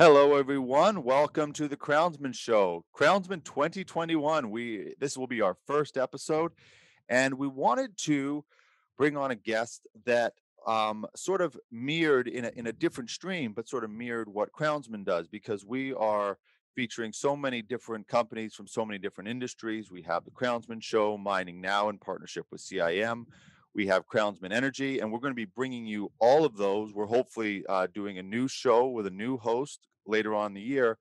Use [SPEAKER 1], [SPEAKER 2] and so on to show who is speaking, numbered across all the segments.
[SPEAKER 1] Hello, everyone. Welcome to the Crownsmen Show. Crownsmen 2021. This will be our first episode, and we wanted to bring on a guest that sort of mirrored in a different stream, but sort of mirrored what Crownsman does, because we are featuring so many different companies from so many different industries. We have the Crownsman Show, Mining Now, in partnership with CIM. We have Crownsman Energy, and we're going to be bringing you all of those. We're hopefully doing a new show with a new host later on in the year.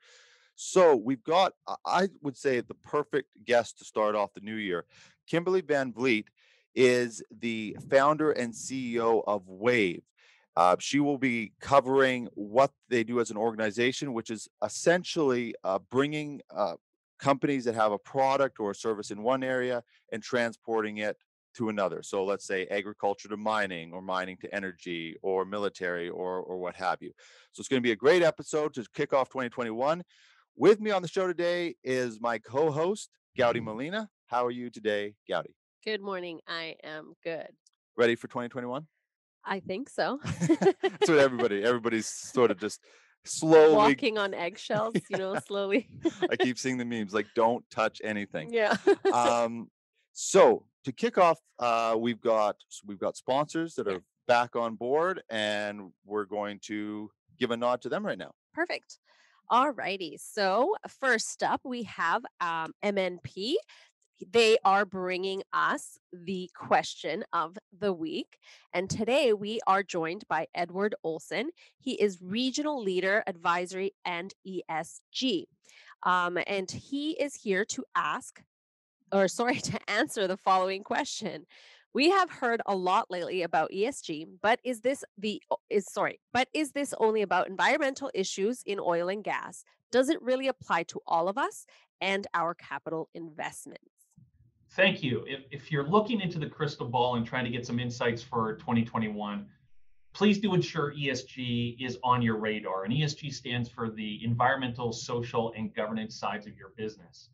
[SPEAKER 1] So we've got, I would say, the perfect guest to start off the new year. Kimberly Van Vliet is the founder and CEO of WAVV. She will be covering what they do as an organization, which is essentially bringing companies that have a product or a service in one area and transporting it to another. So let's say agriculture to mining, or mining to energy, or military, or what have you. So it's going to be a great episode to kick off 2021. With me on the show today is my co-host, Gowdy Molina. How are you today, Gowdy?
[SPEAKER 2] Good morning. I am good.
[SPEAKER 1] Ready for 2021?
[SPEAKER 2] I think so.
[SPEAKER 1] That's what everybody's sort of just slowly
[SPEAKER 2] Walking on eggshells, slowly.
[SPEAKER 1] I keep seeing the memes like, don't touch anything.
[SPEAKER 2] Yeah.
[SPEAKER 1] So to kick off, we've got sponsors that
[SPEAKER 2] Yeah.
[SPEAKER 1] are back on board, and we're going to give a nod to them right now.
[SPEAKER 2] Perfect. All righty. So first up, we have MNP. They are bringing us the question of the week. And today we are joined by Edward Olson. He is Regional Leader, Advisory and ESG. And he is here to to answer the following question. We have heard a lot lately about ESG, but is this only about environmental issues in oil and gas? Does it really apply to all of us and our capital investments?
[SPEAKER 3] Thank you. If you're looking into the crystal ball and trying to get some insights for 2021, please do ensure ESG is on your radar. And ESG stands for the environmental, social, and governance sides of your business.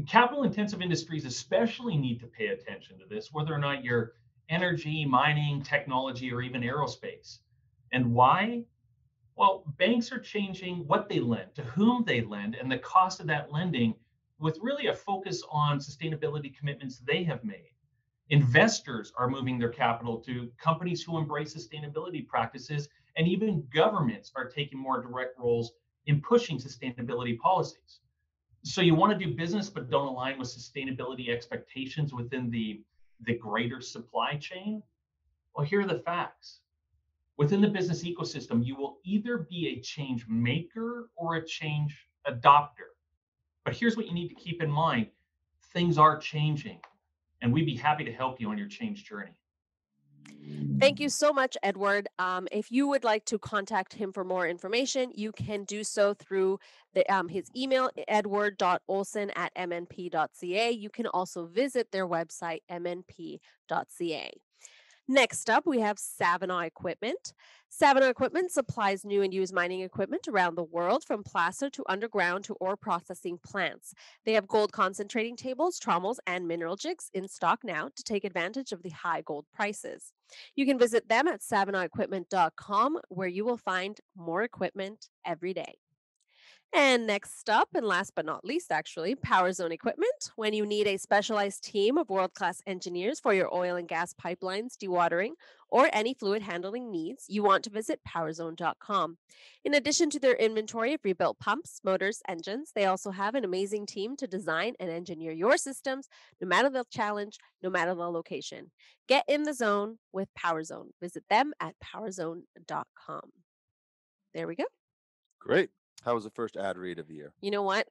[SPEAKER 3] Capital intensive industries especially need to pay attention to this, whether or not you're energy, mining, technology, or even aerospace. And why? Well, banks are changing what they lend, to whom they lend, and the cost of that lending, with really a focus on sustainability commitments they have made. Investors are moving their capital to companies who embrace sustainability practices, and even governments are taking more direct roles in pushing sustainability policies. So you want to do business but don't align with sustainability expectations within the greater supply chain? Well, here are the facts. Within the business ecosystem, you will either be a change maker or a change adopter. But here's what you need to keep in mind. Things are changing, and we'd be happy to help you on your change journey.
[SPEAKER 2] Thank you so much, Edward. If you would like to contact him for more information, you can do so through his email, edward.olson@mnp.ca. You can also visit their website, mnp.ca. Next up, we have Savannah Equipment. Savannah Equipment supplies new and used mining equipment around the world, from placer to underground to ore processing plants. They have gold concentrating tables, trommels, and mineral jigs in stock now to take advantage of the high gold prices. You can visit them at savannahEquipment.com, where you will find more equipment every day. And next up, and last but not least, actually, Power Zone Equipment. When you need a specialized team of world-class engineers for your oil and gas pipelines, dewatering, or any fluid handling needs, you want to visit powerzone.com. In addition to their inventory of rebuilt pumps, motors, engines, they also have an amazing team to design and engineer your systems, no matter the challenge, no matter the location. Get in the zone with Power Zone. Visit them at powerzone.com. There we go.
[SPEAKER 1] Great. How was the first ad read of the year?
[SPEAKER 2] You know what?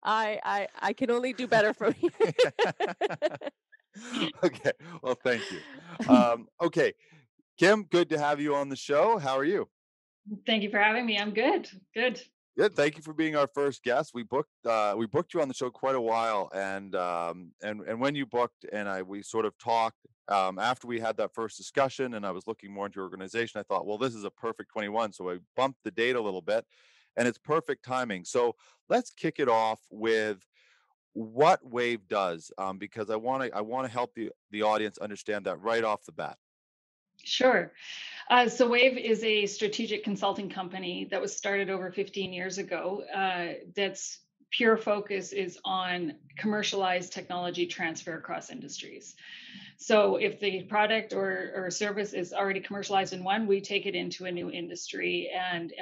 [SPEAKER 2] I can only do better from here.
[SPEAKER 1] Okay. Well, thank you. Okay. Kim, good to have you on the show. How are you?
[SPEAKER 4] Thank you for having me. I'm good. Good.
[SPEAKER 1] Good. Thank you for being our first guest. We booked you on the show quite a while, and when you booked we sort of talked after we had that first discussion, and I was looking more into your organization. I thought, well, this is a perfect 21, so I bumped the date a little bit, and it's perfect timing. So let's kick it off with what WAVV does, because I want to help the audience understand that right off the bat.
[SPEAKER 4] Sure. So WAVV is a strategic consulting company that was started over 15 years ago. That's pure focus is on commercialized technology transfer across industries. So if the product or service is already commercialized in one, we take it into a new industry, and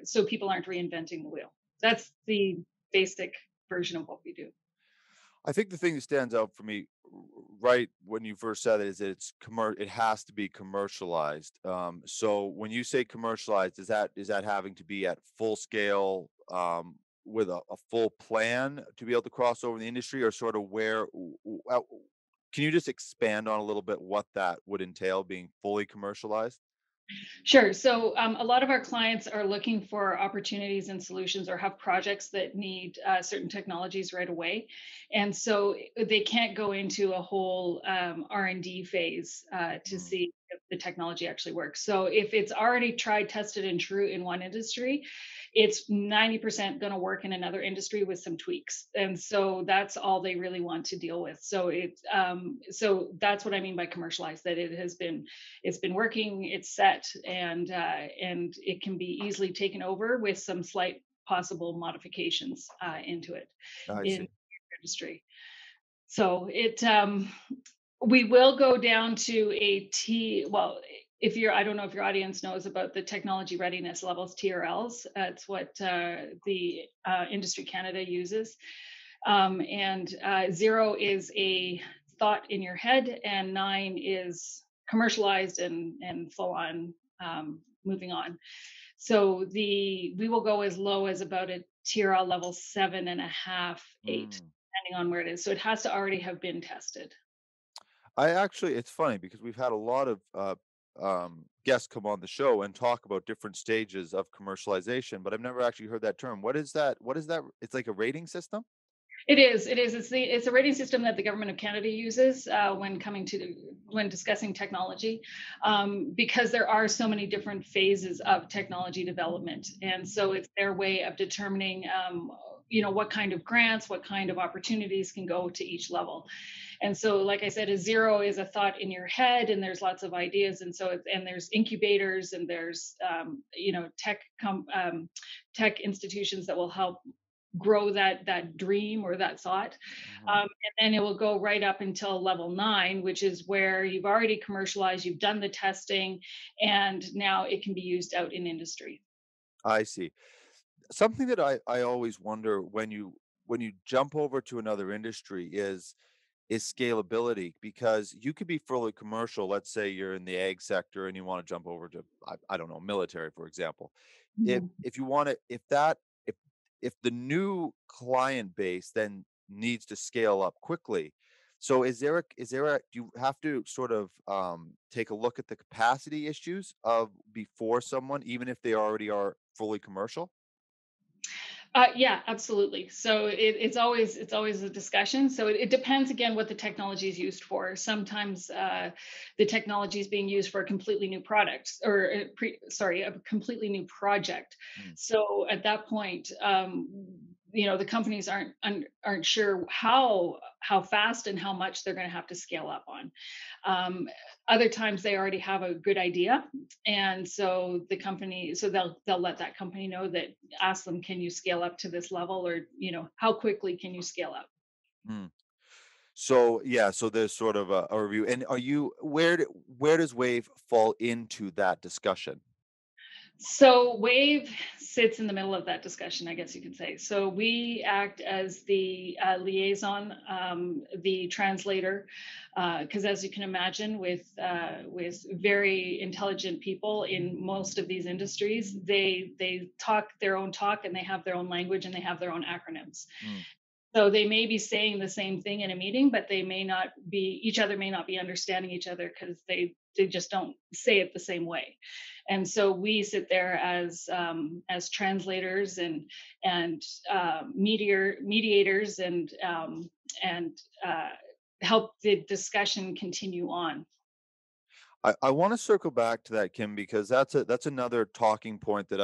[SPEAKER 4] so people aren't reinventing the wheel. That's the basic version of what we do.
[SPEAKER 1] I think the thing that stands out for me, right when you first said it, is that it has to be commercialized. So when you say commercialized, is that having to be at full scale, with a full plan to be able to cross over the industry, or sort of can you just expand on a little bit what that would entail, being fully commercialized?
[SPEAKER 4] Sure. So a lot of our clients are looking for opportunities and solutions or have projects that need certain technologies right away. And so they can't go into a whole R&D phase to
[SPEAKER 1] Mm,
[SPEAKER 4] see if the technology actually works. So if it's already tried, tested, and true in one industry, it's 90% going to work in another industry with some tweaks. And so that's all they really want to deal with. So that's what I mean by commercialized, that it's been working, it's set, and it can be easily taken over with some slight possible modifications into it
[SPEAKER 1] I
[SPEAKER 4] in
[SPEAKER 1] see.
[SPEAKER 4] industry. So we will go down to a T. Well, if you're, I don't know if your audience knows about the technology readiness levels, TRLs. It's what the Industry Canada uses. And 0 is a thought in your head, and 9 is commercialized and full on moving on. So we will go as low as about a TRL level 7.5, 8,
[SPEAKER 1] Mm.
[SPEAKER 4] depending on where it is. So it has to already have been tested.
[SPEAKER 1] It's funny because we've had a lot of guests come on the show and talk about different stages of commercialization, but I've never actually heard that term. What is that? What is that? It's like a rating system?
[SPEAKER 4] It is. It is. It's a rating system that the government of Canada uses when discussing technology, because there are so many different phases of technology development, and so it's their way of determining, what kind of grants, what kind of opportunities can go to each level. And so, like I said, a 0 is a thought in your head, and there's lots of ideas, and so and there's incubators, and there's tech institutions that will help grow that dream or that thought.
[SPEAKER 1] Mhm.
[SPEAKER 4] And then it will go right up until level 9, which is where you've already commercialized, you've done the testing, and now it can be used out in industry.
[SPEAKER 1] I see. Something that I always wonder when you jump over to another industry is scalability, because you could be fully commercial. Let's say you're in the ag sector and you want to jump over to I don't know, military, for example.
[SPEAKER 4] Mhm.
[SPEAKER 1] If you want to if that if the new client base then needs to scale up quickly, so do you have to sort of take a look at the capacity issues of before someone, even if they already are fully commercial?
[SPEAKER 4] Yeah, absolutely. So it's always a discussion. So it depends again what the technology is used for. Sometimes the technology is being used for a completely new product or a completely new project.
[SPEAKER 1] Mm.
[SPEAKER 4] So at that point, the companies aren't sure how fast and how much they're going to have to scale up on. Um, Other times they already have a good idea, and so they'll let that company know that, ask them, can you scale up to this level, or how quickly can you scale up.
[SPEAKER 1] Mm. So yeah, so there's sort of a review. And where does Wave fall into that discussion?
[SPEAKER 4] So WAVE sits in the middle of that discussion, I guess you could say. So we act as the liaison, the translator, because as you can imagine, with very intelligent people in most of these industries, they talk their own talk, and they have their own language, and they have their own acronyms.
[SPEAKER 1] Mm.
[SPEAKER 4] So they may be saying the same thing in a meeting, but each other may not be understanding each other, because they just don't say it the same way. And so we sit there as translators and mediators, and help the discussion continue on.
[SPEAKER 1] I want to circle back to that, Kim, because that's another talking point that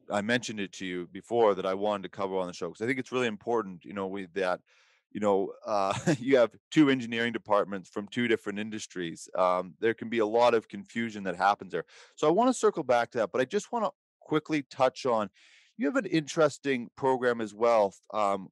[SPEAKER 1] I mentioned it to you before, that I wanted to cover on the show, because I think it's really important, with that, you have two engineering departments from two different industries. There can be a lot of confusion that happens there. So I want to circle back to that, but I just want to quickly touch on, you have an interesting program as well,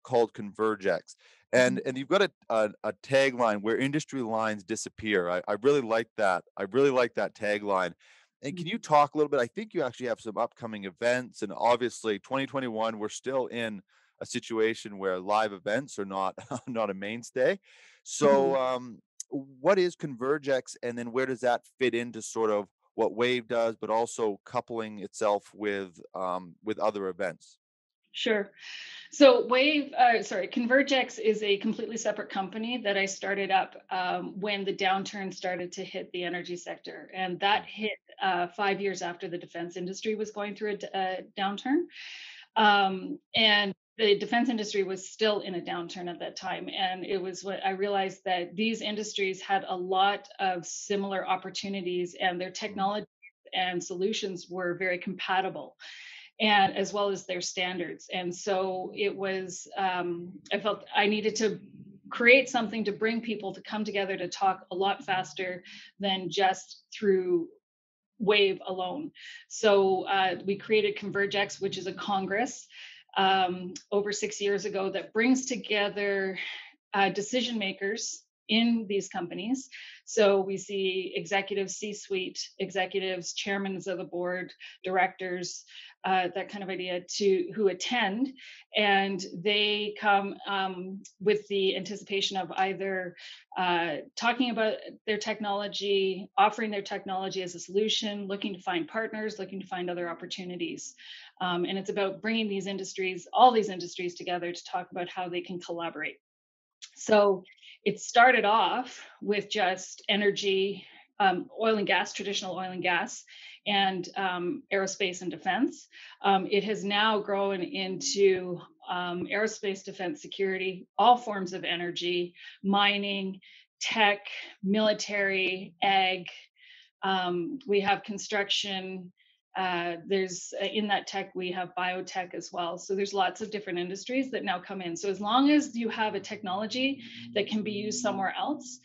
[SPEAKER 1] called Convergex. And you've got a tagline where industry lines disappear. I really like that. I really like that tagline. And can you talk a little bit? I think you actually have some upcoming events, and obviously 2021, we're still in a situation where live events are not not a mainstay. So,
[SPEAKER 4] Mhm.
[SPEAKER 1] what is Convergex, and then where does that fit into sort of what WAVV does, but also coupling itself with other events?
[SPEAKER 4] Sure. So Convergex is a completely separate company that I started up when the downturn started to hit the energy sector, and that hit 5 years after the defense industry was going through a downturn. And the defense industry was still in a downturn at that time. And it was what I realized that these industries had a lot of similar opportunities, and their
[SPEAKER 1] Mm,
[SPEAKER 4] technology and solutions were very compatible, and as well as their standards. And so it was, I felt I needed to create something to bring people to come together to talk a lot faster than just through WAVV alone. So we created Convergex, which is a congress over 6 years ago that brings together decision makers in these companies. So we see executives, C-suite executives, chairmen of the board, directors, that kind of idea, to who attend, and they come with the anticipation of either talking about their technology, offering their technology as a solution, looking to find partners, looking to find other opportunities. And it's about bringing these industries, all these industries together to talk about how they can collaborate. So it started off with just energy, oil and gas, traditional oil and gas, and aerospace and defense. It has now grown into aerospace, defense, security, all forms of energy, mining, tech, military, ag. We have construction. There's in that tech, we have biotech as well. So there's lots of different industries that now come in. So as long as you have a technology that can be used somewhere else,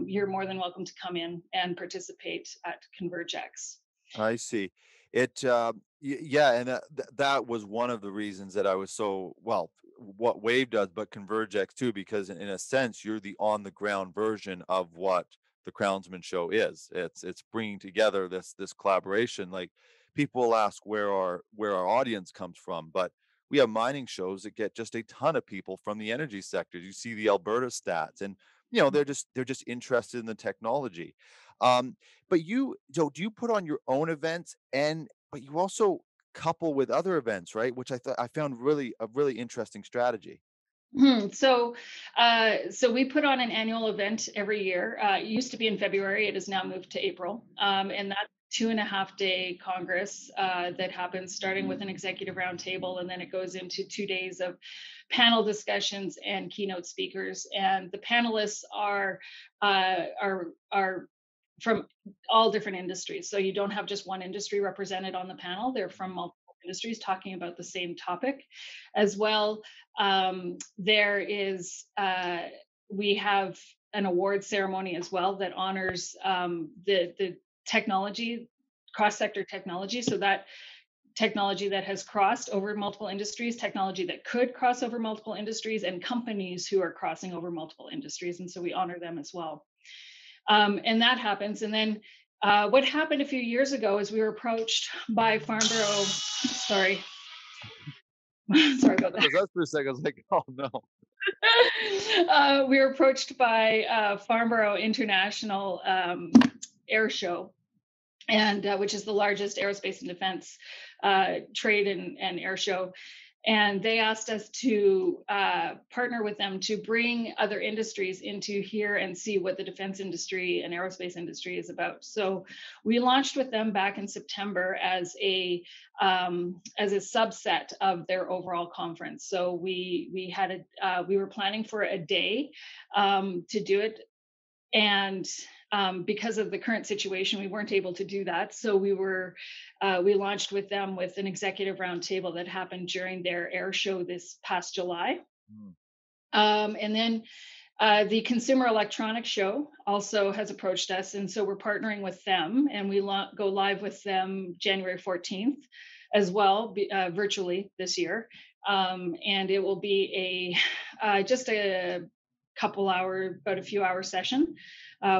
[SPEAKER 4] you're more than welcome to come in and participate at Convergex.
[SPEAKER 1] I see. Yeah, and that was one of the reasons that I was so, well, what WAVE does, but Convergex too, because in a sense, you're the on the ground version of what the Crownsman show is. It's bringing together this collaboration. Like, people will ask where our audience comes from, but we have mining shows that get just a ton of people from the energy sector. You see the Alberta stats, and they're just interested in the technology. Um, but do you put on your own events, but you also couple with other events, right? Which I found really a really interesting strategy.
[SPEAKER 4] So we put on an annual event every year. It used to be in February. It has now moved to April, and that's 2.5 day Congress that happens starting with an executive roundtable, and then it goes into 2 days of panel discussions and keynote speakers. And the panelists are from all different industries. So you don't have just one industry represented on the panel. They're from multiple industries talking about the same topic as well. There is, we have an award ceremony as well that honors the technology, cross-sector technology. So that technology that has crossed over multiple industries, technology that could cross over multiple industries, and companies who are crossing over multiple industries. And so we honor them as well. And that happens. And then what happened a few years ago is we were approached by Farnborough. Sorry. Sorry about that.
[SPEAKER 1] Because that's for a second, I was like, oh no.
[SPEAKER 4] We were approached by Farnborough International Air Show, and which is the largest aerospace and defense trade and air show. And they asked us to partner with them to bring other industries into here and see what the defense industry and aerospace industry is about. So we launched with them back in September as a subset of their overall conference. So we were planning for a day to do it, and because of the current situation, we weren't able to do that. So we launched with them with an executive roundtable that happened during their air show this past July.
[SPEAKER 1] Mm.
[SPEAKER 4] And then the Consumer Electronics Show also has approached us, and so we're partnering with them, and we go live with them January 14th as well, virtually this year. And it will be just a about a few hour session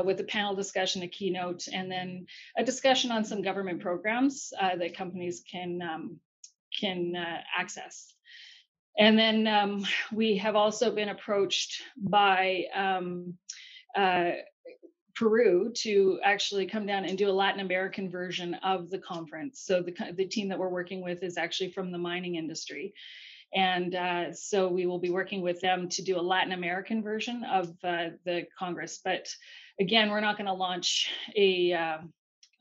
[SPEAKER 4] with a panel discussion, a keynote, and then a discussion on some government programs that companies can access. And then we have also been approached by Peru to actually come down and do a Latin American version of the conference. So the team that we're working with is actually from the mining industry. And so we will be working with them to do a Latin American version of the Congress. But again, we're not going to launch a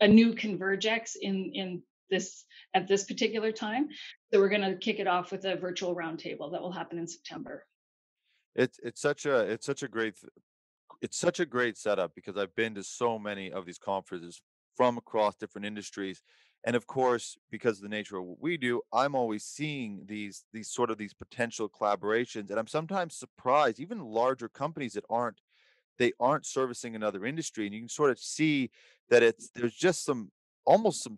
[SPEAKER 4] new Convergex in this at this particular time. So we're going to kick it off with a virtual roundtable that will happen in September.
[SPEAKER 1] It's such a great setup, because I've been to so many of these conferences from across different industries. And of course, because of the nature of what we do, I'm always seeing these potential collaborations. And I'm sometimes surprised, even larger companies that aren't servicing another industry. And you can sort of see that there's just almost some,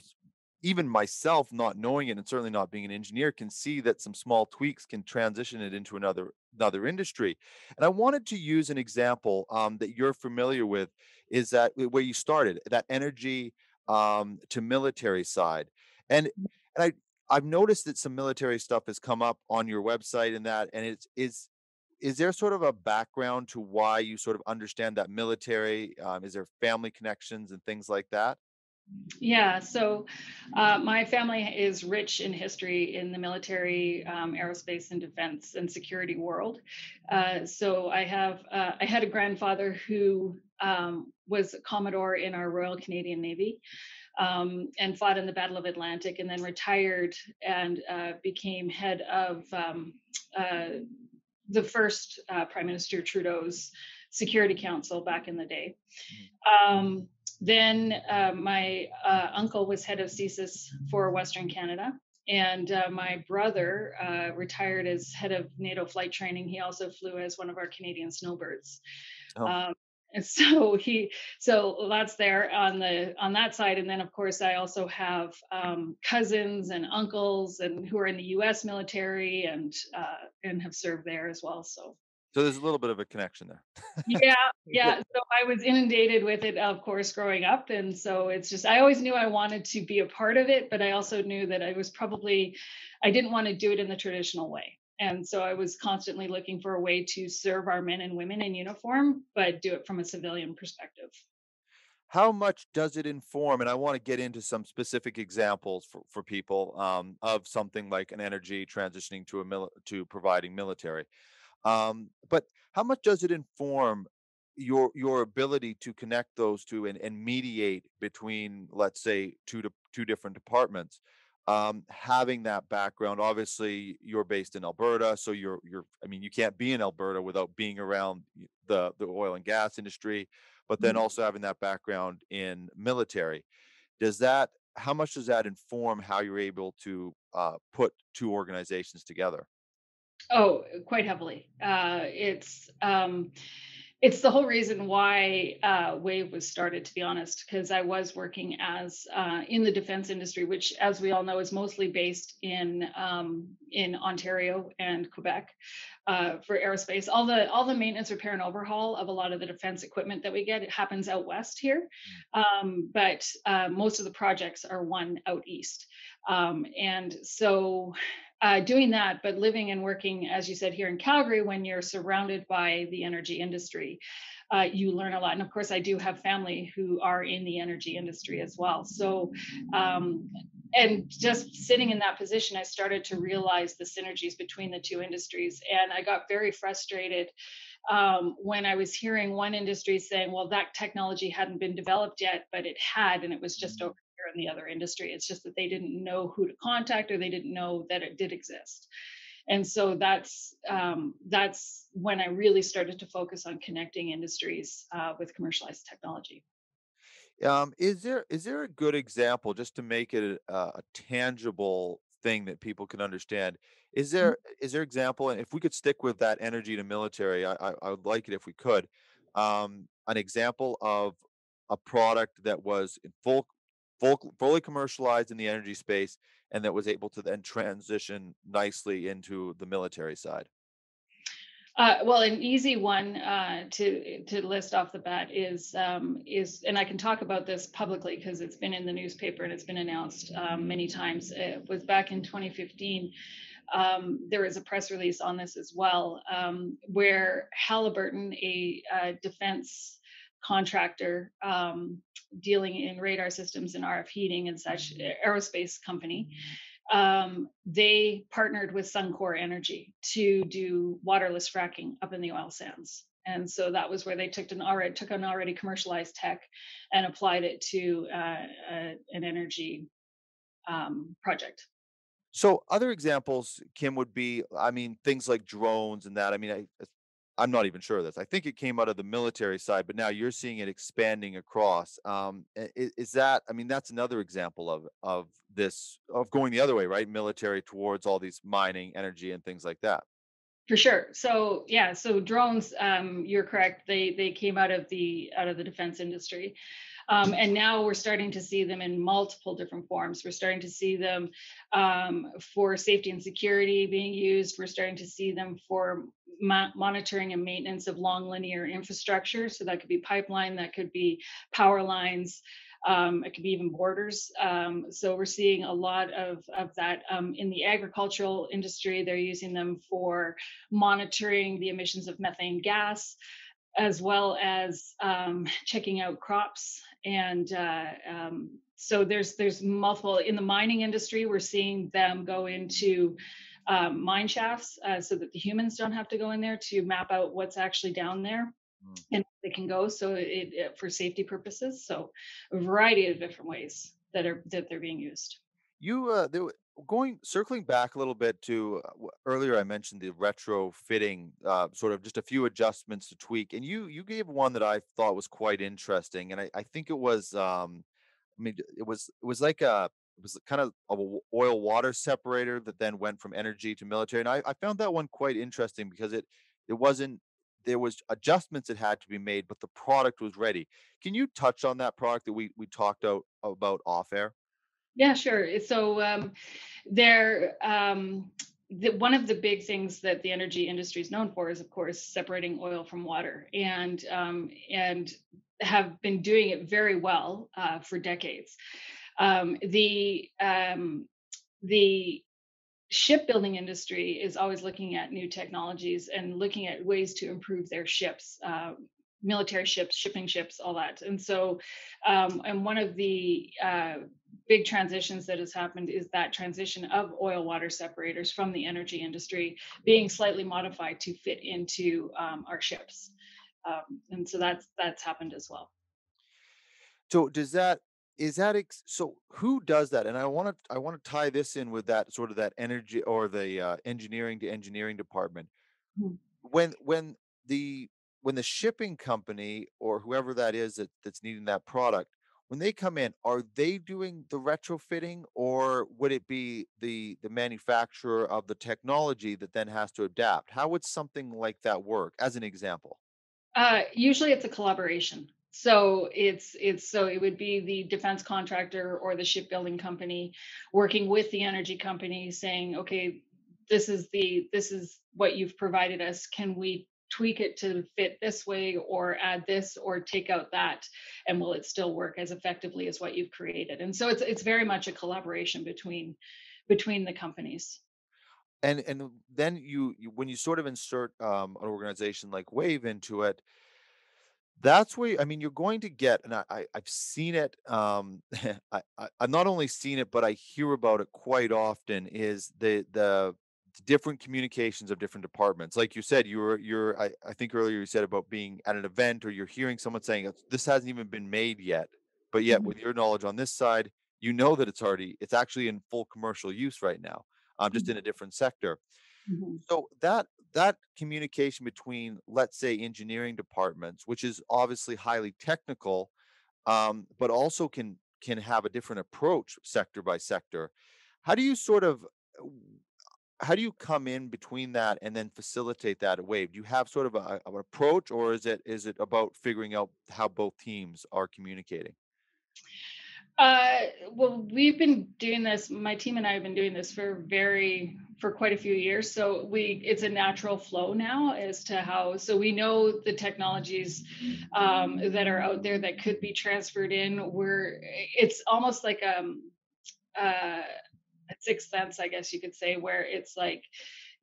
[SPEAKER 1] even myself not knowing it, and certainly not being an engineer, can see that some small tweaks can transition it into another industry. And I wanted to use an example that you're familiar with, is that where you started, that energy to military side. And I've noticed that some military stuff has come up on your website, and is there sort of a background to why you sort of understand that military? Is there family connections and things like that?
[SPEAKER 4] Yeah, so my family is rich in history in the military, aerospace, and defense and security world. So I had a grandfather who was a Commodore in our Royal Canadian Navy, and fought in the Battle of Atlantic, and then retired and became head of the first Prime Minister Trudeau's Security Council back in the day. Then my uncle was head of CSIS for Western Canada, and my brother retired as head of NATO flight training. He also flew as one of our Canadian snowbirds.
[SPEAKER 1] Oh.
[SPEAKER 4] And so that's there on that side. And then of course I also have cousins and uncles and who are in the U.S. military and have served there as well. So
[SPEAKER 1] there's a little bit of a connection there.
[SPEAKER 4] yeah. So I was inundated with it, of course, growing up. And so it's just, I always knew I wanted to be a part of it, but I also knew that I didn't want to do it in the traditional way. And so I was constantly looking for a way to serve our men and women in uniform, but do it from a civilian perspective.
[SPEAKER 1] How much does it inform? And I want to get into some specific examples for people of something like an energy transitioning to providing military. But how much does it inform your ability to connect those two and mediate between, let's say, two different departments? Having that background, obviously, you're based in Alberta, so I mean, you can't be in Alberta without being around the oil and gas industry, but then also having that background in military. How much does that inform how you're able to put two organizations together?
[SPEAKER 4] Oh, quite heavily. It's the whole reason why WAVV was started, to be honest, because I was working as in the defense industry, which, as we all know, is mostly based in Ontario and Quebec for aerospace. All the maintenance, repair, and overhaul of a lot of the defense equipment that we get, it happens out west here, but most of the projects are won out east, and so. Doing that, but living and working, as you said, here in Calgary, when you're surrounded by the energy industry, you learn a lot. And of course, I do have family who are in the energy industry as well. So, and just sitting in that position, I started to realize the synergies between the two industries. And I got very frustrated when I was hearing one industry saying, well, that technology hadn't been developed yet, but it had, and it was just over in the other industry. It's just that they didn't know who to contact, or they didn't know that it did exist. And so that's when I really started to focus on connecting industries with commercialized technology.
[SPEAKER 1] Is there a good example, just to make it a tangible thing that people can understand. Is
[SPEAKER 4] Mhm.
[SPEAKER 1] there example, and if we could stick with that energy to military, I would like it if we could, an example of a product that was in fully commercialized in the energy space and that was able to then transition nicely into the military side.
[SPEAKER 4] Well, an easy one to list off the bat is, and I can talk about this publicly because it's been in the newspaper and it's been announced many times. It was back in 2015. There was a press release on this as well, where Halliburton, a defense contractor dealing in radar systems and RF heating and such, aerospace company, they partnered with Suncor Energy to do waterless fracking up in the oil sands. And so that was where they took an already commercialized tech and applied it to an energy project.
[SPEAKER 1] So other examples, Kim, would be, I mean, things like drones and that. I mean, I'm not even sure of this. I think it came out of the military side, but now you're seeing it expanding across. Is that? I mean, that's another example of this of going the other way, right? Military towards all these mining, energy, and things like that.
[SPEAKER 4] For sure. So yeah, so drones, you're correct. They came out of the defense industry, and now we're starting to see them in multiple different forms. We're starting to see them for safety and security being used. We're starting to see them for monitoring and maintenance of long linear infrastructure. So that could be pipeline, that could be power lines. It could be even borders. So we're seeing a lot of that in the agricultural industry. They're using them for monitoring the emissions of methane gas, as well as checking out crops. And so there's multiple in the mining industry. We're seeing them go into mine shafts so that the humans don't have to go in there to map out what's actually down there
[SPEAKER 1] Mm.
[SPEAKER 4] and they can go. So for safety purposes. So a variety of different ways that they're being used.
[SPEAKER 1] Going circling back a little bit to earlier, I mentioned the retrofitting, sort of just a few adjustments to tweak, and you gave one that I thought was quite interesting, and I think it was, I mean, it was like it was kind of a oil water separator that then went from energy to military, and I found that one quite interesting because it wasn't there was adjustments that had to be made, but the product was ready. Can you touch on that product that we talked about off air?
[SPEAKER 4] Yeah, sure. So they're one of the big things that the energy industry is known for is, of course, separating oil from water, and have been doing it very well for decades. The shipbuilding industry is always looking at new technologies and looking at ways to improve their ships, military ships, shipping ships, all that. And so, and one of the big transitions that has happened is that transition of oil water separators from the energy industry being slightly modified to fit into our ships. And so that's happened as well.
[SPEAKER 1] So does that is that so who does that? And I want to tie this in with that sort of that energy or the engineering to engineering department.
[SPEAKER 4] Mhm.
[SPEAKER 1] When the when the shipping company or whoever that is that's needing that product, when they come in, are they doing the retrofitting or would it be the manufacturer of the technology that then has to adapt? How would something like that work as an example?
[SPEAKER 4] Usually it's a collaboration. So so it would be the defense contractor or the shipbuilding company working with the energy company saying, okay, this is what you've provided us. Can we tweak it to fit this way or add this or take out that? And will it still work as effectively as what you've created? And so it's very much a collaboration between the companies.
[SPEAKER 1] And then when you sort of insert an organization like Wave into it, that's where I mean, you're going to get, and I've seen it. I've not only seen it, but I hear about it quite often. Is the different communications of different departments? Like you said, I think earlier you said about being at an event, or you're hearing someone saying this hasn't even been made yet, but yet
[SPEAKER 4] Mhm,
[SPEAKER 1] with your knowledge on this side, you know that it's actually in full commercial use right now, just
[SPEAKER 4] mhm,
[SPEAKER 1] in a different sector.
[SPEAKER 4] mhm.
[SPEAKER 1] So that communication between, let's say, engineering departments, which is obviously highly technical, but also can have a different approach sector by sector. How do you sort of how do you come in between that and then facilitate that at WAVE? Do you have sort of an approach, or is it about figuring out how both teams are communicating?
[SPEAKER 4] Well, we've been doing this. My team and I have been doing this for quite a few years. So it's a natural flow now as to how. So we know the technologies that are out there that could be transferred in. It's almost like a sixth sense, I guess you could say, where it's like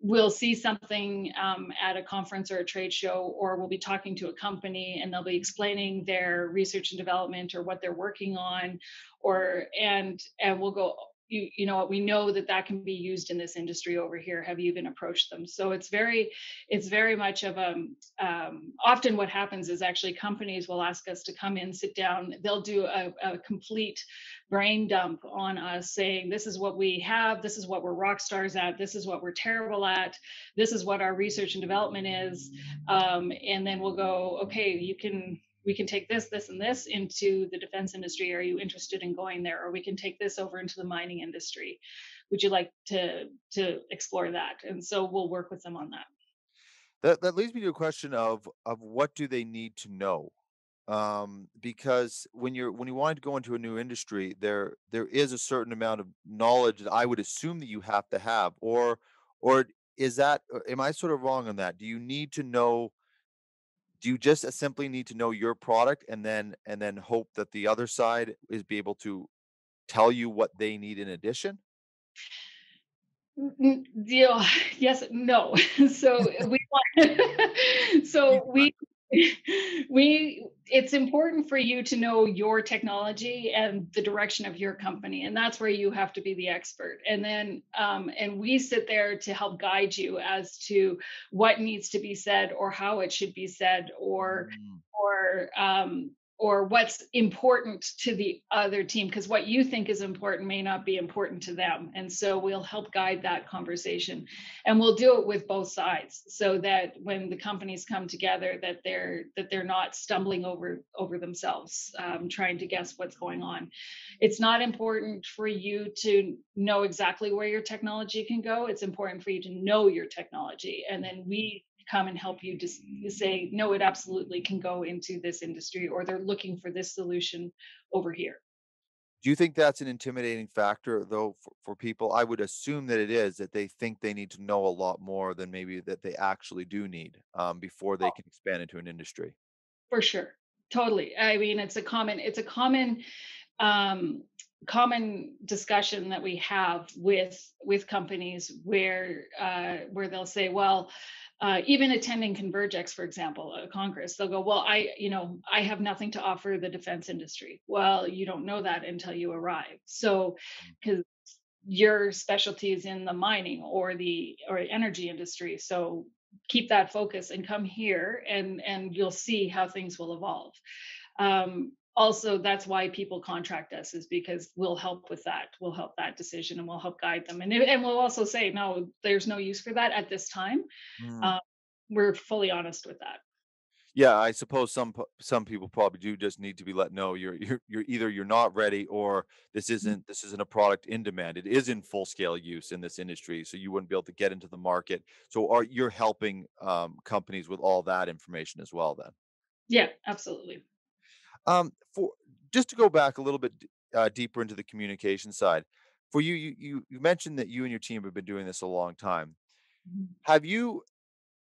[SPEAKER 4] we'll see something at a conference or a trade show, or we'll be talking to a company and they'll be explaining their research and development or what they're working on, and we'll go, you know what, we know that that can be used in this industry over here. Have you even approached them? So it's very much of a often what happens is actually companies will ask us to come in, sit down. They'll do a complete brain dump on us, saying this is what we have, this is what we're rock stars at, this is what we're terrible at, this is what our research and development is, and then we'll go, okay, we can take this and this into the defense industry. Are you interested in going there? Or we can take this over into the mining industry. Would you like to explore that? And so we'll work with them on that.
[SPEAKER 1] That leads me to a question of what do they need to know? Because when you want to go into a new industry, there is a certain amount of knowledge that I would assume that you have to have, or is that am I sort of wrong on that? Do you just simply need to know your product and then hope that the other side is be able to tell you what they need in addition?
[SPEAKER 4] Yeah, yes, no. So we want,
[SPEAKER 1] You-
[SPEAKER 4] so we it's important for you to know your technology and the direction of your company, and that's where you have to be the expert. And then and we sit there to help guide you as to what needs to be said or how it should be said,
[SPEAKER 1] Mm,
[SPEAKER 4] or or what's important to the other team, because what you think is important may not be important to them. And so we'll help guide that conversation, and we'll do it with both sides, so that when the companies come together, that they're not stumbling over themselves, trying to guess what's going on. It's not important for you to know exactly where your technology can go. It's important for you to know your technology, and then we come and help you just say, no, it absolutely can go into this industry, or they're looking for this solution over here.
[SPEAKER 1] do you think that's an intimidating factor though for people? I would assume that it is, that they think they need to know a lot more than maybe that they actually do need before they
[SPEAKER 4] Oh,
[SPEAKER 1] can expand into an industry.
[SPEAKER 4] for sure. Totally. I mean, it's a um, common discussion that we have with companies, where they'll say, well, even attending Convergex, for example, a congress, they'll go, well, I have nothing to offer the defense industry. Well, you don't know that until you arrive. So, because your specialty is in the mining or energy industry, so keep that focus and come here, and you'll see how things will evolve. Also, that's why people contract us, is because we'll help with that. We'll help that decision, and we'll help guide them. And we'll also say, no, there's no use for that at this time.
[SPEAKER 1] Mm.
[SPEAKER 4] Um, we're fully honest with that.
[SPEAKER 1] Yeah, I suppose some people probably do just need to be let know you're either you're not ready, or this isn't a product in demand. It is in full scale use in this industry, so you wouldn't be able to get into the market. So are you're helping companies with all that information as well then?
[SPEAKER 4] Yeah, absolutely.
[SPEAKER 1] For just to go back a little bit deeper into the communication side, for you, you mentioned that you and your team have been doing this a long time.
[SPEAKER 4] Mhm.
[SPEAKER 1] Have you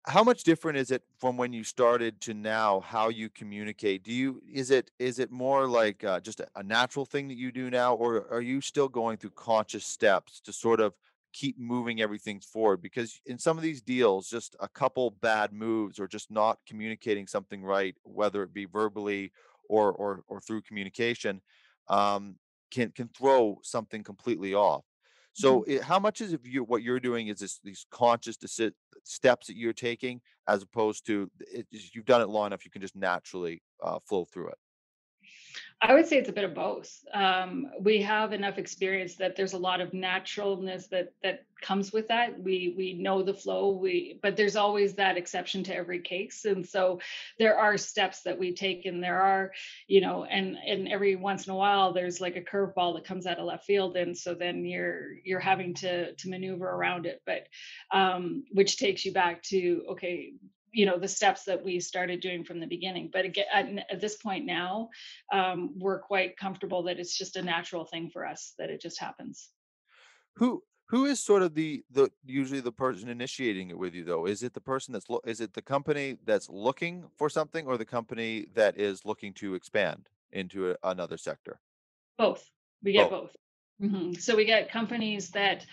[SPEAKER 1] How much different is it from when you started to now, how you communicate? Is it more like, just a natural thing that you do now, or are you still going through conscious steps to sort of keep moving everything forward? Because in some of these deals, just a couple bad moves or just not communicating something right, whether it be verbally or through communication, um, can throw something completely off. So,
[SPEAKER 4] Mhm.
[SPEAKER 1] how much is of what you're doing is these conscious steps that you're taking, as opposed to you've done it long enough, you can just naturally flow through it.
[SPEAKER 4] I would say it's a bit of both. We have enough experience that there's a lot of naturalness that comes with that. We know the flow. But there's always that exception to every case, and so there are steps that we take, and there are, and every once in a while there's like a curveball that comes out of left field, and so then you're having to maneuver around it, but which takes you back to, okay, the steps that we started doing from the beginning. But again, at this point now, we're quite comfortable that it's just a natural thing for us, that it just happens.
[SPEAKER 1] Who is sort of the usually the person initiating it with you though? Is it the person is it the company that's looking for something or the company that is looking to expand into another sector?
[SPEAKER 4] Both. We get
[SPEAKER 1] Both.
[SPEAKER 4] both. So we get companies that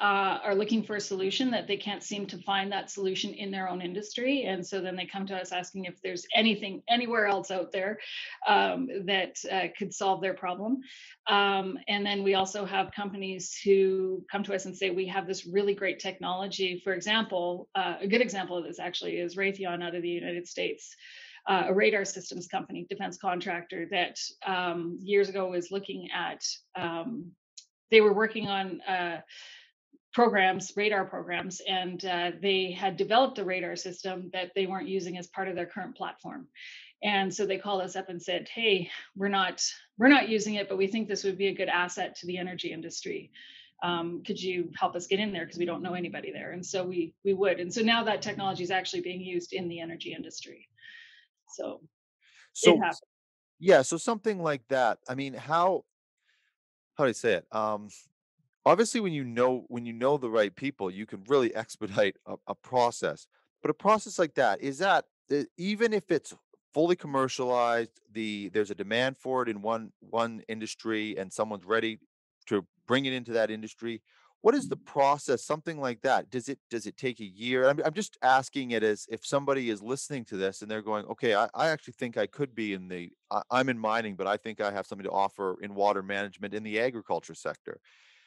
[SPEAKER 4] are looking for a solution, that they can't seem to find that solution in their own industry, and so then they come to us asking if there's anything anywhere else out there that could solve their problem. And then we also have companies who come to us and say, we have this really great technology. For example, a good example of this actually is Raytheon out of the United States, a radar systems company, defense contractor that years ago was looking at, they were working on programs, radar programs, and they had developed a radar system that they weren't using as part of their current platform. And so they called us up and said, "Hey, we're not using it, but we think this would be a good asset to the energy industry. Could you help us get in there, because we don't know anybody there?" And so we would. And so now that technology is actually being used in the energy industry. So it
[SPEAKER 1] So
[SPEAKER 4] happens.
[SPEAKER 1] yeah, so something like that. I mean, how do I say it? Obviously when you know the right people, you can really expedite a process. But a process like that, is that even if it's fully commercialized, there's a demand for it in one industry and someone's ready to bring it into that industry. What is the process? Something like that. Does it take a year? I'm just asking it as if somebody is listening to this and they're going, okay, I actually think I could be I'm in mining, but I think I have something to offer in water management in the agriculture sector.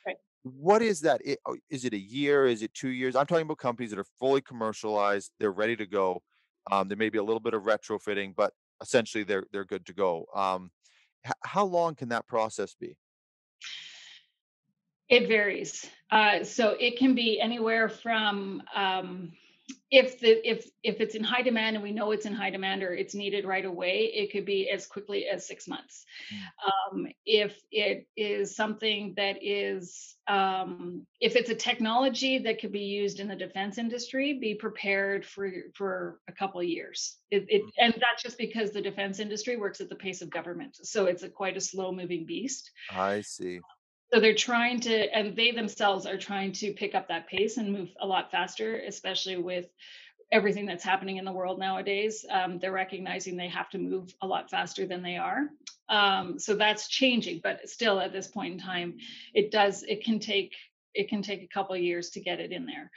[SPEAKER 4] Right.
[SPEAKER 1] What is that? Is it a year? Is it 2 years? I'm talking about companies that are fully commercialized. They're ready to go. There may be a little bit of retrofitting, but essentially they're good to go. How long can that process be?
[SPEAKER 4] It varies. So it can be anywhere from, if it's in high demand and we know it's in high demand or it's needed right away, it could be as quickly as 6 months.
[SPEAKER 1] Mm.
[SPEAKER 4] If it is something that is, if it's a technology that could be used in the defense industry, be prepared for a couple of years. And that's just because the defense industry works at the pace of government, so it's quite a slow moving beast.
[SPEAKER 1] I see.
[SPEAKER 4] So they're trying to, and they themselves are trying to pick up that pace and move a lot faster, especially with everything that's happening in the world nowadays. They're recognizing they have to move a lot faster than they are. So that's changing, but still at this point in time, it can take a couple of years to get it in there.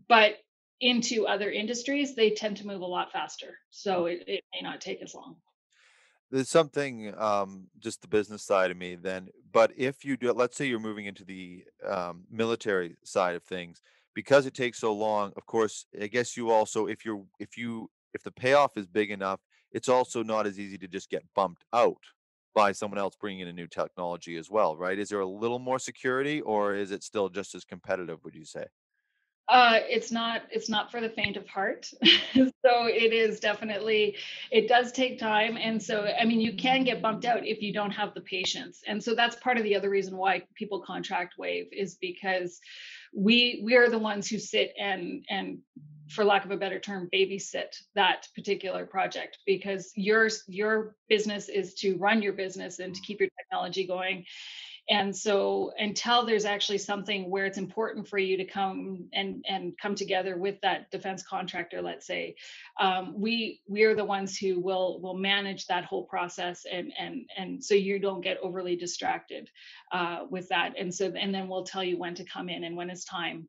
[SPEAKER 4] But into other industries, they tend to move a lot faster. So it may not take as long.
[SPEAKER 1] There's something, just the business side of me then, but if you do, let's say you're moving into the military side of things, because it takes so long, of course, I guess you also, if the payoff is big enough, it's also not as easy to just get bumped out by someone else bringing in a new technology as well, right? Is there a little more security or is it still just as competitive, would you say?
[SPEAKER 4] It's not for the faint of heart. So it is definitely, it does take time. And so, I mean, you can get bumped out if you don't have the patience. And so that's part of the other reason why people contract WAVV, is because we are the ones who sit and for lack of a better term, babysit that particular project, because your business is to run your business and to keep your technology going. And so until there's actually something where it's important for you to come and come together with that defense contractor, let's say, we are the ones who will manage that whole process, and so you don't get overly distracted with that. And then we'll tell you when to come in and when it's time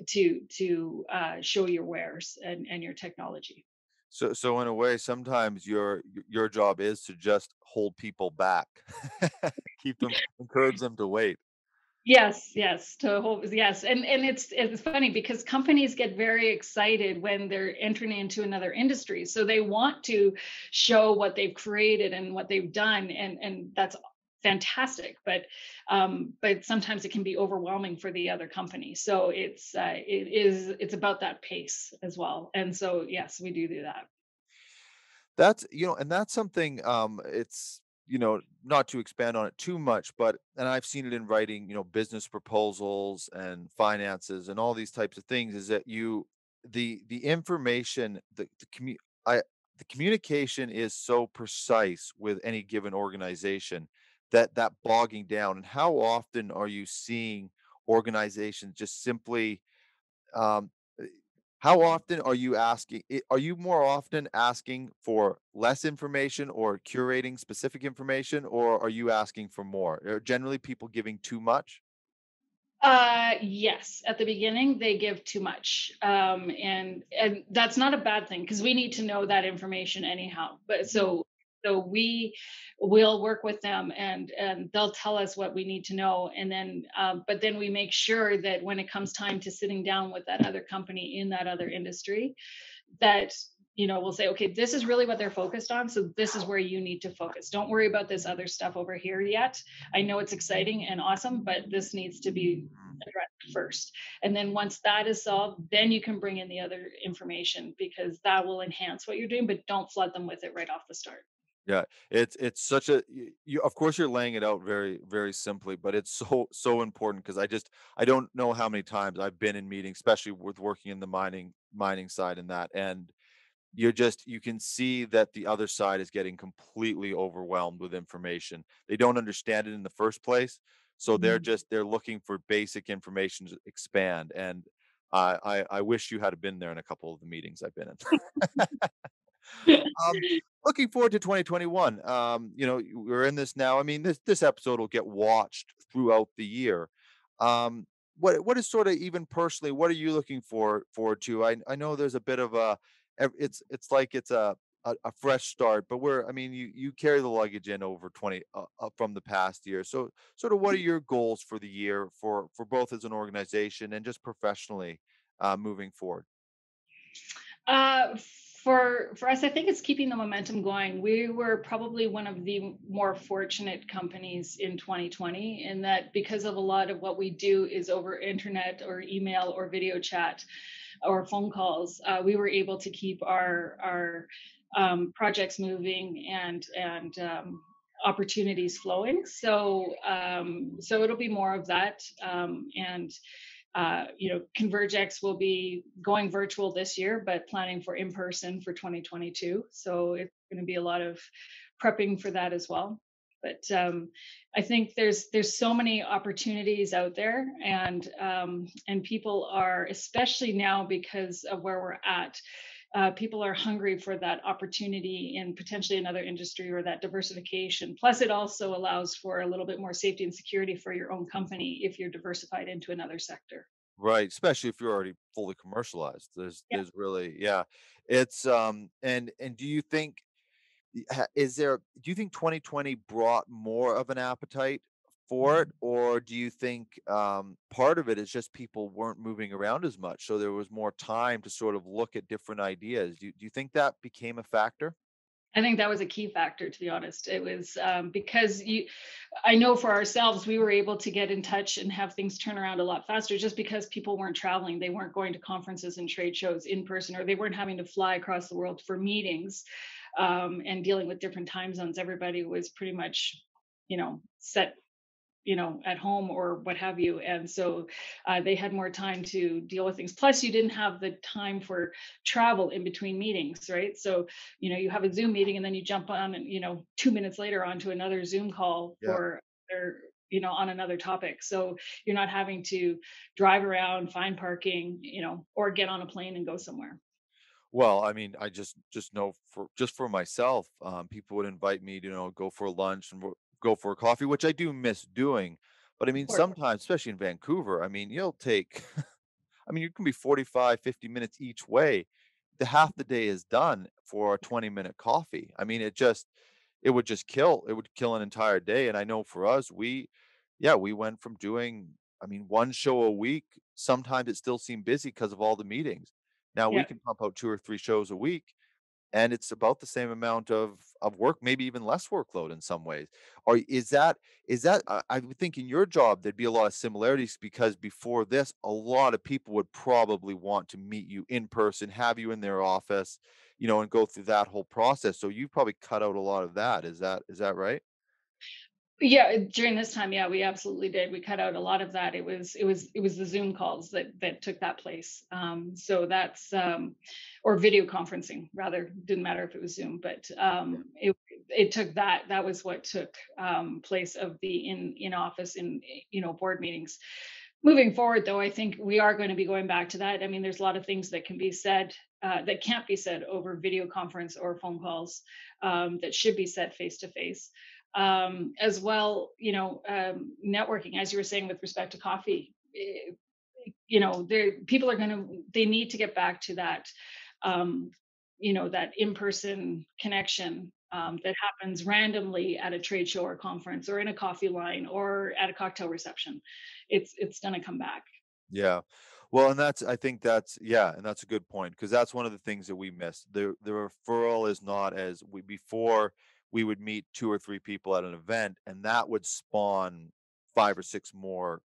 [SPEAKER 4] to show your wares and your technology.
[SPEAKER 1] So in a way, sometimes your job is to just hold people back, keep them, encourage them to wait.
[SPEAKER 4] Yes, yes, yes, and it's funny because companies get very excited when they're entering into another industry, so they want to show what they've created and what they've done, and that's fantastic. But sometimes it can be overwhelming for the other company. So it's about that pace as well. And so yes, we do that.
[SPEAKER 1] That's, and that's something, it's, not to expand on it too much, but, and I've seen it in writing, business proposals and finances and all these types of things, is that the information, I, the communication is so precise with any given organization that bogging down. And how often are you seeing organizations just simply, um, uh, how often are you are you more often asking for less information or curating specific information, or are you asking for more? Are generally people giving too much?
[SPEAKER 4] Yes, at the beginning they give too much, and that's not a bad thing because we need to know that information anyhow. But
[SPEAKER 1] Mhm.
[SPEAKER 4] so we will work with them, and they'll tell us what we need to know, and then but then we make sure that when it comes time to sitting down with that other company in that other industry, that we'll say, okay, this is really what they're focused on, so this is where you need to focus. Don't worry about this other stuff over here yet. I know it's exciting and awesome, but this needs to be
[SPEAKER 1] Mm.
[SPEAKER 4] addressed first. And then once that is solved, then you can bring in the other information, because that will enhance what you're doing, but don't flood them with it right off the start.
[SPEAKER 1] Yeah, it's such a you, of course you're laying it out very very simply, but it's so important, because I don't know how many times I've been in meetings, especially with working in the mining side and that, and you can see that the other side is getting completely overwhelmed with information. They don't understand it in the first place, so
[SPEAKER 4] Mhm.
[SPEAKER 1] they're looking for basic information to expand. And I wish you had been there in a couple of the meetings I've been in. Um, Looking forward to 2021. We're in this now. I mean, this episode will get watched throughout the year. Um, what is sort of, even personally, what are you looking forward to? I know there's a bit of it's like it's a fresh start, but I mean, you carry the luggage in over 20 from the past year. So sort of what are your goals for the year, for both as an organization and just professionally, moving forward?
[SPEAKER 4] Uh, for us, I think it's keeping the momentum going. We were probably one of the more fortunate companies in 2020, in that because of a lot of what we do is over internet or email or video chat or phone calls, we were able to keep our projects moving and opportunities flowing. So it'll be more of that, and Convergex will be going virtual this year, but planning for in person for 2022. So it's going to be a lot of prepping for that as well. But I think there's so many opportunities out there, and people are, especially now because of where we're at. People are hungry for that opportunity in potentially another industry or that diversification. Plus, it also allows for a little bit more safety and security for your own company if you're diversified into another sector.
[SPEAKER 1] Right, especially if you're already fully commercialized.
[SPEAKER 4] Yeah.
[SPEAKER 1] There's really, yeah. It's and do you think, do you think 2020 brought more of an appetite for it, or do you think, part of it is just people weren't moving around as much, so there was more time to sort of look at different ideas? Do you think that became a factor?
[SPEAKER 4] I think that was a key factor, to be honest. It was because I know for ourselves, we were able to get in touch and have things turn around a lot faster just because people weren't traveling. They weren't going to conferences and trade shows in person, or they weren't having to fly across the world for meetings, and dealing with different time zones. Everybody was pretty much, set at home or what have you. And so they had more time to deal with things. Plus, you didn't have the time for travel in between meetings, right? So, you have a Zoom meeting and then you jump on and, 2 minutes later onto another Zoom call
[SPEAKER 1] Yeah.
[SPEAKER 4] for or on another topic. So you're not having to drive around, find parking, or get on a plane and go somewhere.
[SPEAKER 1] Well, I mean, I just know, for myself, people would invite me to, go for lunch and go for a coffee, which I do miss doing. But I
[SPEAKER 4] Of
[SPEAKER 1] mean,
[SPEAKER 4] course.
[SPEAKER 1] sometimes, especially in Vancouver, I mean, you'll take, I mean, you can be 45, 50 minutes each way. The half the day is done for a 20-minute coffee. I mean, it would kill an entire day. And I know for us, yeah, we went from doing, I mean, one show a week. Sometimes it still seemed busy because of all the meetings. Now we
[SPEAKER 4] Yeah.
[SPEAKER 1] can pump out 2 or 3 shows a week, and it's about the same amount of work, maybe even less workload in some ways. Or is that I would think in your job there'd be a lot of similarities because before this, a lot of people would probably want to meet you in person, have you in their office, and go through that whole process. So you probably cut out a lot of that. Is that right?
[SPEAKER 4] Yeah, during this time, yeah, we absolutely did. We cut out a lot of that. It was the Zoom calls that took that place. So that's or video conferencing rather. Didn't matter if it was Zoom, but it took that. That was what took place of the in office in board meetings. Moving forward, though, I think we are going to be going back to that. I mean, there's a lot of things that can be said that can't be said over video conference or phone calls that should be said face to face. As well, networking, as you were saying with respect to coffee, people are going to, they need to get back to that, that in-person connection that happens randomly at a trade show or conference or in a coffee line or at a cocktail reception. It's going to come back.
[SPEAKER 1] Yeah. Well, and I think that's, yeah, and that's a good point because that's one of the things that we missed. The referral is not as we before we would meet 2 or 3 people at an event, and that would spawn 5 or 6 more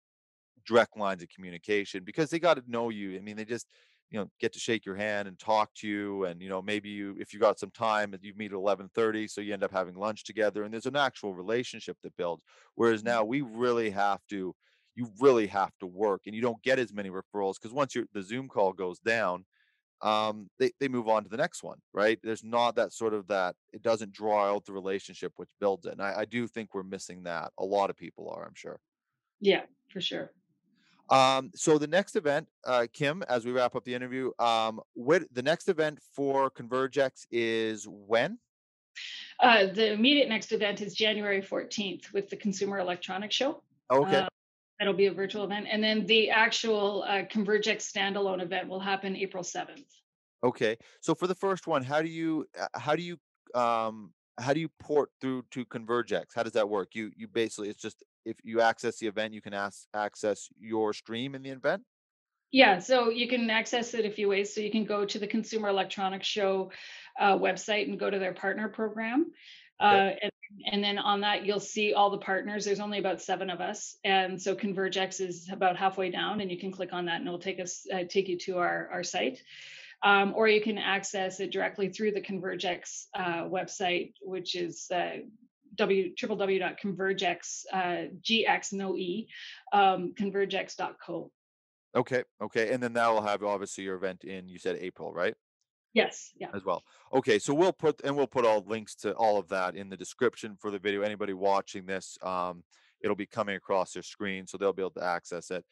[SPEAKER 1] direct lines of communication because they got to know you. I mean, they just, get to shake your hand and talk to you. And, maybe if you got some time and you meet at 11:30, so you end up having lunch together and there's an actual relationship that builds. Whereas now you really have to work and you don't get as many referrals because once the Zoom call goes down, they move on to the next one, right? There's not that sort of that, it doesn't draw out the relationship which builds it. And I do think we're missing that. A lot of people are, I'm sure.
[SPEAKER 4] Yeah, for sure.
[SPEAKER 1] So the next event, Kim, as we wrap up the interview, what the next event for Convergex is when?
[SPEAKER 4] The immediate next event is January 14th with the Consumer Electronics Show.
[SPEAKER 1] Okay.
[SPEAKER 4] Uh, that'll be a virtual event. And then the actual Convergex standalone event will happen April 7th.
[SPEAKER 1] Okay. So for the first one, how do you port through to Convergex? How does that work? You basically, it's just if you access the event, you can access your stream in the event.
[SPEAKER 4] Yeah, so you can access it a few ways. So you can go to the Consumer Electronics Show website and go to their partner program.
[SPEAKER 1] Okay.
[SPEAKER 4] And then on that, you'll see all the partners. There's only about 7 of us. And so Convergex is about halfway down, and you can click on that and it'll take you to our site. Or you can access it directly through the Convergex website, which is www.convergex, GX, no E, convergex.co.
[SPEAKER 1] Okay. Okay. And then that will have obviously your event in, you said April, right?
[SPEAKER 4] Yes, yeah.
[SPEAKER 1] As well. Okay, so we'll put all links to all of that in the description for the video. Anybody watching this, it'll be coming across their screen, so they'll be able to access it.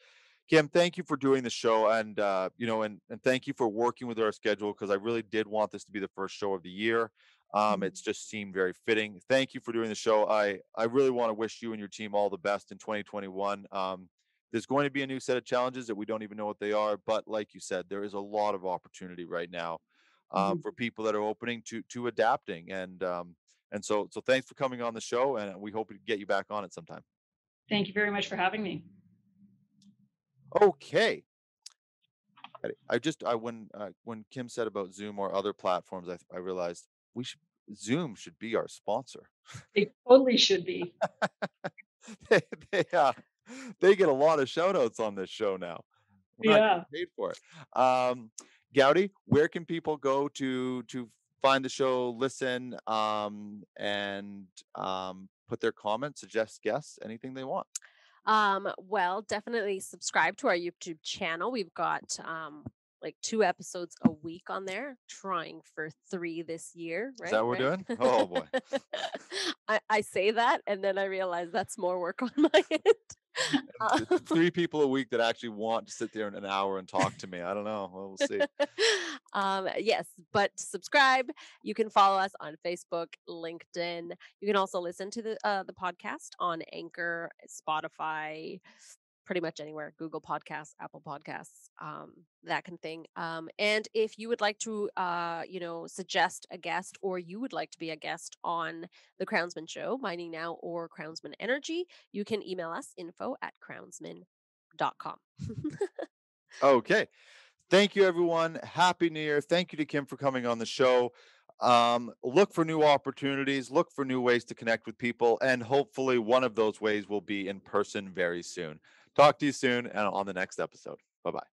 [SPEAKER 1] Kim, thank you for doing the show, and and thank you for working with our schedule because I really did want this to be the first show of the year. It's just seemed very fitting. Thank you for doing the show. I really want to wish you and your team all the best in 2021. There's going to be a new set of challenges that we don't even know what they are, but like you said, there is a lot of opportunity right now
[SPEAKER 4] Mhm.
[SPEAKER 1] for people that are opening to adapting. And so thanks for coming on the show, and we hope to get you back on it sometime.
[SPEAKER 4] Thank you very much for having me.
[SPEAKER 1] Okay. When Kim said about Zoom or other platforms, I realized Zoom should be our sponsor.
[SPEAKER 4] It totally should be.
[SPEAKER 1] they, they, uh, they get a lot of shout outs on this show now. We're not getting
[SPEAKER 4] Yeah.
[SPEAKER 1] paid for it. Gowdy, where can people go to find the show, listen, and put their comments, suggest guests, anything they want?
[SPEAKER 2] Well, definitely subscribe to our YouTube channel. We've got like 2 episodes a week on there, trying for 3 this year,
[SPEAKER 1] Is that
[SPEAKER 2] right?
[SPEAKER 1] what we're
[SPEAKER 2] Right.
[SPEAKER 1] doing? Oh boy.
[SPEAKER 2] I say that and then I realize that's more work on my end.
[SPEAKER 1] It's 3 people a week that actually want to sit there in an hour and talk to me. I don't know. Well, we'll see.
[SPEAKER 2] Yes, but subscribe. You can follow us on Facebook, LinkedIn. You can also listen to the podcast on Anchor, Spotify, pretty much anywhere: Google Podcasts, Apple Podcasts, that kind of thing. And if you would like to, suggest a guest, or you would like to be a guest on the Crownsman Show, Mining Now, or Crownsman Energy, you can email us info@crownsman.com.
[SPEAKER 1] Okay. Thank you, everyone. Happy New Year. Thank you to Kim for coming on the show. Look for new opportunities, look for new ways to connect with people, and hopefully one of those ways will be in person very soon. Talk to you soon and on the next episode. Bye-bye.